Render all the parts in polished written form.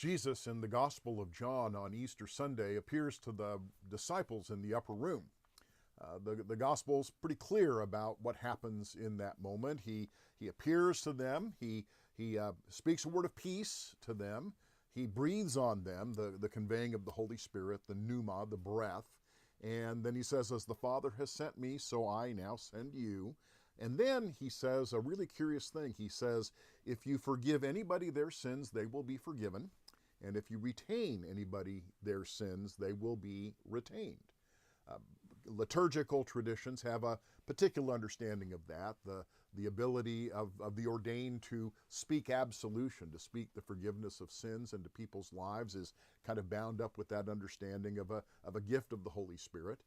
Jesus in the Gospel of John on Easter Sunday appears to the disciples in the upper room. The Gospel's pretty clear about what happens in that moment. He appears to them. He speaks a word of peace to them. He breathes on them, the conveying of the Holy Spirit, the pneuma, the breath. And then he says, as the Father has sent me, so I now send you. And then he says a really curious thing. He says, if you forgive anybody their sins, they will be forgiven. And if you retain anybody their sins, they will be retained. Liturgical traditions have a particular understanding of that, the ability of the ordained to speak absolution, to speak the forgiveness of sins into people's lives is kind of bound up with that understanding of a gift of the Holy Spirit.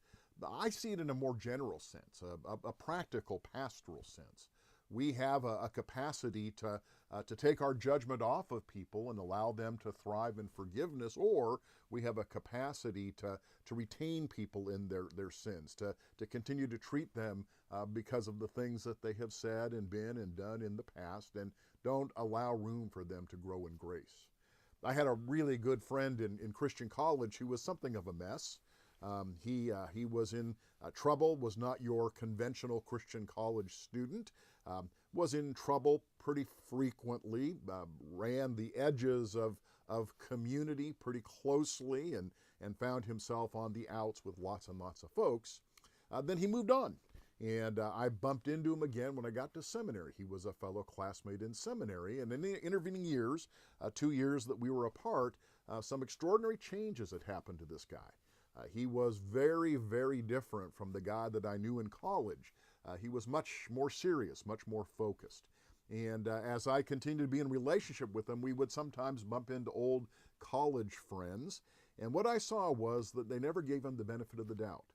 I see it in a more general sense, a practical pastoral sense. We have a capacity to take our judgment off of people and allow them to thrive in forgiveness, or we have a capacity to retain people in their sins, to continue to treat them because of the things that they have said and been and done in the past, and don't allow room for them to grow in grace. I had a really good friend in Christian college who was something of a mess. He was in trouble, was not your conventional Christian college student, was in trouble pretty frequently, ran the edges of community pretty closely, and found himself on the outs with lots and lots of folks. Then he moved on. And I bumped into him again when I got to seminary. He was a fellow classmate in seminary. And in the intervening years, 2 years that we were apart, some extraordinary changes had happened to this guy. He was very, very different from the guy that I knew in college. He was much more serious, much more focused. And as I continued to be in relationship with him, we would sometimes bump into old college friends. And what I saw was that they never gave him the benefit of the doubt.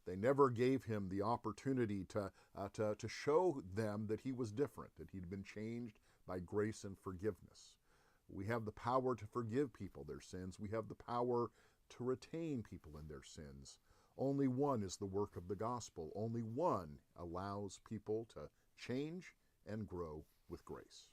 They never gave him the opportunity to show them that he was different, that he'd been changed by grace and forgiveness. We have the power to forgive people their sins. We have the power to retain people in their sins. Only one is the work of the gospel. Only one allows people to change and grow with grace.